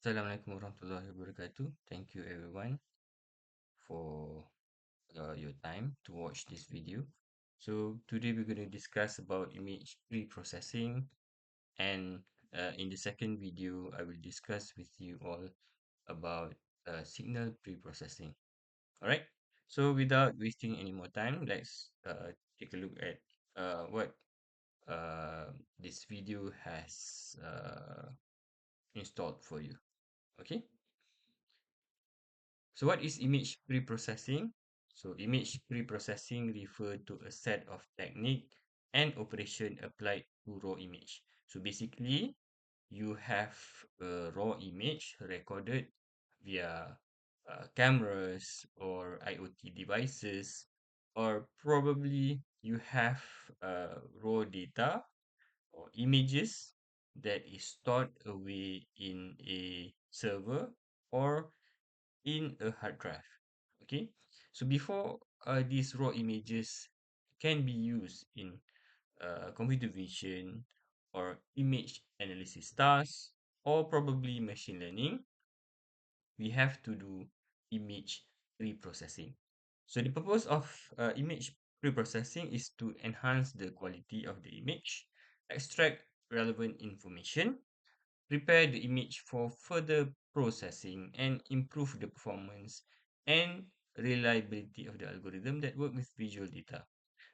Assalamualaikum warahmatullahi wabarakatuh. Thank you everyone for your time to watch this video. So today we're going to discuss about image pre-processing, and in the second video I will discuss with you all about signal pre-processing. All right. So without wasting any more time, let's take a look at what this video has installed for you. Okay. So what is image preprocessing? So image preprocessing refer to a set of technique and operation applied to raw image. So basically, you have a raw image recorded via cameras or IoT devices, or probably you have raw data or images that is stored away in a server or in a hard drive. Okay, so before these raw images can be used in computer vision or image analysis tasks or probably machine learning, we have to do image pre-processing. So the purpose of image pre-processing is to enhance the quality of the image, extract relevant information, prepare the image for further processing, and improve the performance and reliability of the algorithm that work with visual data.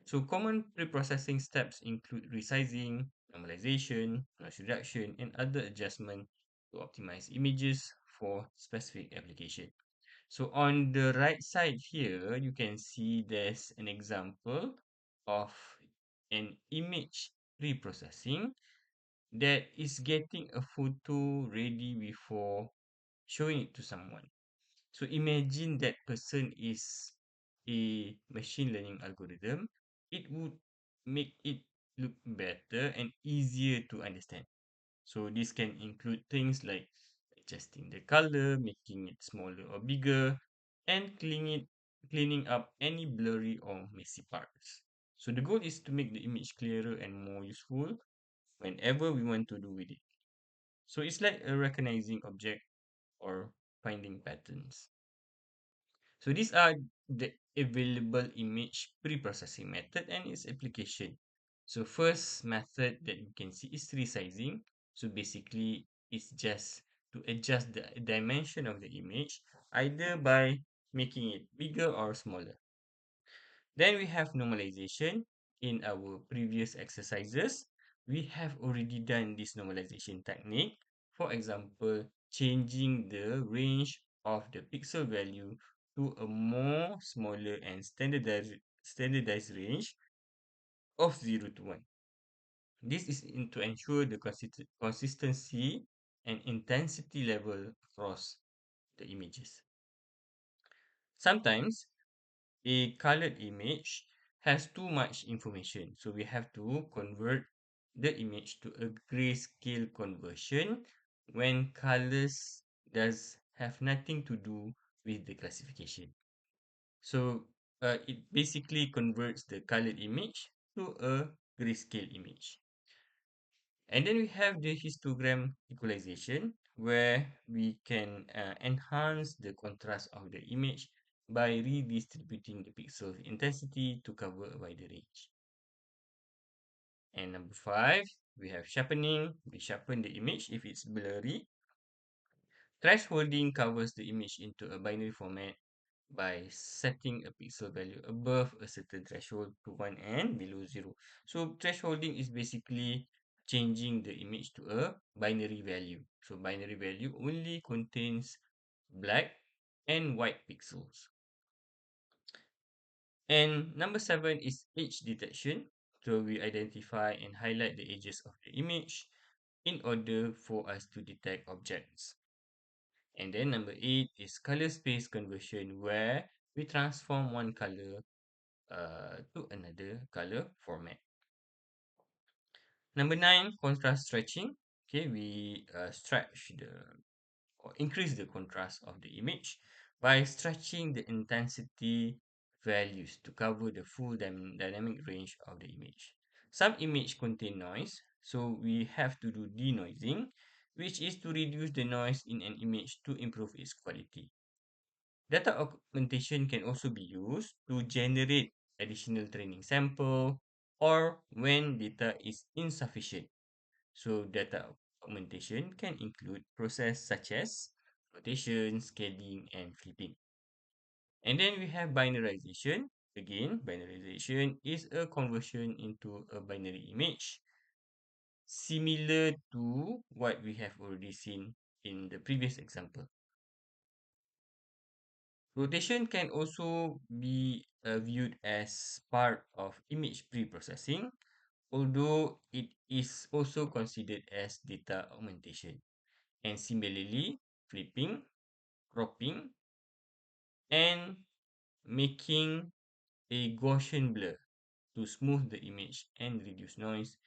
So common preprocessing steps include resizing, normalization, noise reduction, and other adjustment to optimize images for specific application. So on the right side here, you can see there's an example of an image preprocessing that is getting a photo ready before showing it to someone. So imagine that person is a machine learning algorithm. It would make it look better and easier to understand. So this can include things like adjusting the color, making it smaller or bigger, and cleaning up any blurry or messy parts. So the goal is to make the image clearer and more useful whenever we want to do with it. So it's like a recognizing object or finding patterns. So these are the available image pre-processing method and its application. So first method that you can see is resizing. So basically it's just to adjust the dimension of the image either by making it bigger or smaller. Then we have normalization. In our previous exercises, we have already done this normalization technique. For example, changing the range of the pixel value to a more smaller and standardized range of 0 to 1. This is to ensure the consistency and intensity level across the images. Sometimes a colored image has too much information. So we have to convert the image to a grayscale conversion when colors does have nothing to do with the classification. So it basically converts the colored image to a grayscale image. And then we have the histogram equalization, where we can enhance the contrast of the image by redistributing the pixel intensity to cover a wider range. And number 5, we have sharpening. We sharpen the image if it's blurry. Thresholding covers the image into a binary format by setting a pixel value above a certain threshold to 1 and below 0. So thresholding is basically changing the image to a binary value. So binary value only contains black and white pixels. And number 7 is edge detection. So we identify and highlight the edges of the image in order for us to detect objects. And then number 8 is color space conversion, where we transform one color to another color format. Number 9, contrast stretching. Okay, we stretch the or increase the contrast of the image by stretching the intensity values to cover the full dynamic range of the image. Some image contain noise, so we have to do denoising. which is to reduce the noise in an image to improve its quality. Data augmentation can also be used to generate additional training sample or when data is insufficient. So data augmentation can include process such as rotation, scaling, and flipping. And then we have binarization. Again, binarization is a conversion into a binary image, similar to what we have already seen in the previous example. Rotation can also be viewed as part of image preprocessing, although it is also considered as data augmentation. And similarly, flipping, cropping, and making a Gaussian blur to smooth the image and reduce noise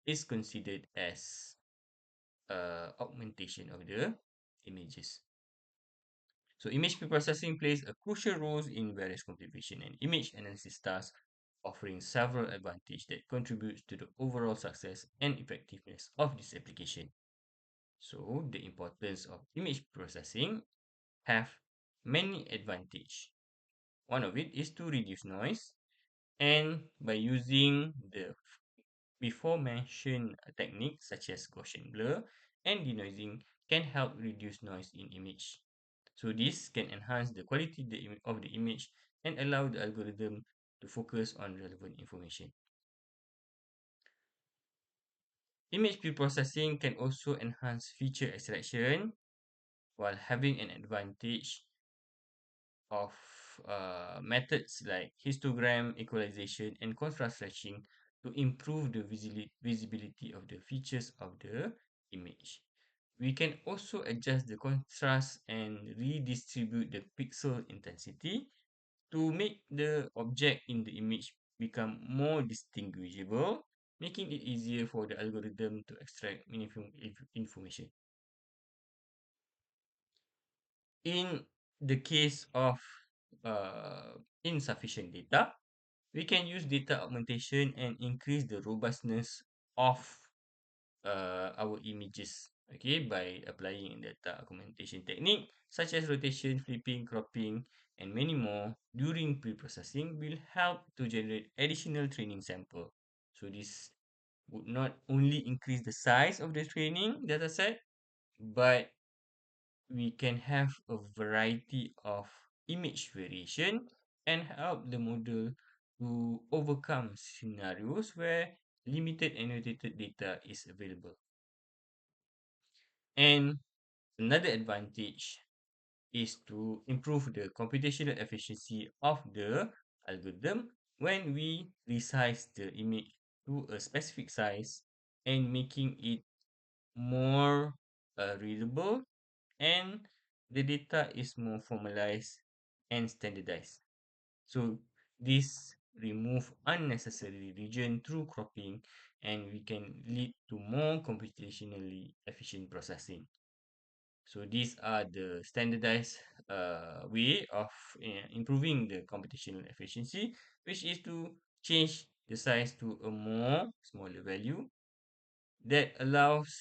is considered as augmentation of the images. So image preprocessing plays a crucial role in various computer vision and image analysis tasks, offering several advantages that contribute to the overall success and effectiveness of this application. So the importance of image processing have many advantages. One of it is to reduce noise, and by using the before mentioned techniques such as Gaussian blur and denoising can help reduce noise in image. So this can enhance the quality of the image and allow the algorithm to focus on relevant information. Image preprocessing can also enhance feature extraction while having an advantage of methods like histogram equalization and contrast stretching to improve the visibility of the features of the image. We can also adjust the contrast and redistribute the pixel intensity to make the object in the image become more distinguishable, making it easier for the algorithm to extract meaningful information. In the case of insufficient data, we can use data augmentation and increase the robustness of our images, okay, by applying data augmentation technique such as rotation, flipping, cropping, and many more during pre-processing will help to generate additional training sample. So this would not only increase the size of the training data set, but we can have a variety of image variation and help the model to overcome scenarios where limited annotated data is available. And another advantage is to improve the computational efficiency of the algorithm when we resize the image to a specific size and making it more readable, and the data is more formalized and standardized. So this remove unnecessary region through cropping, and we can lead to more computationally efficient processing. So these are the standardized way of improving the computational efficiency, which is to change the size to a more smaller value that allows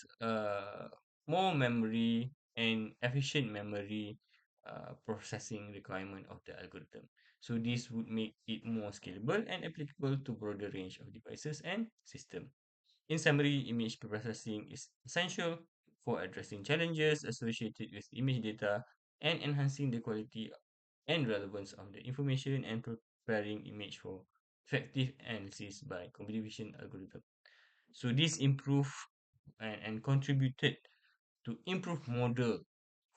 more memory and efficient memory processing requirement of the algorithm. So this would make it more scalable and applicable to broader range of devices and system. In summary, image preprocessing is essential for addressing challenges associated with image data and enhancing the quality and relevance of the information and preparing image for effective analysis by computer vision algorithm. So this improved and contributed to improve model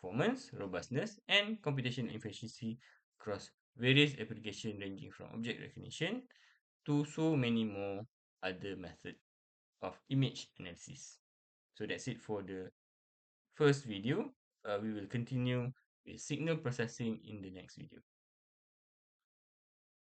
performance, robustness, and computation efficiency across various applications ranging from object recognition to so many more other methods of image analysis. So that's it for the first video. We will continue with signal processing in the next video.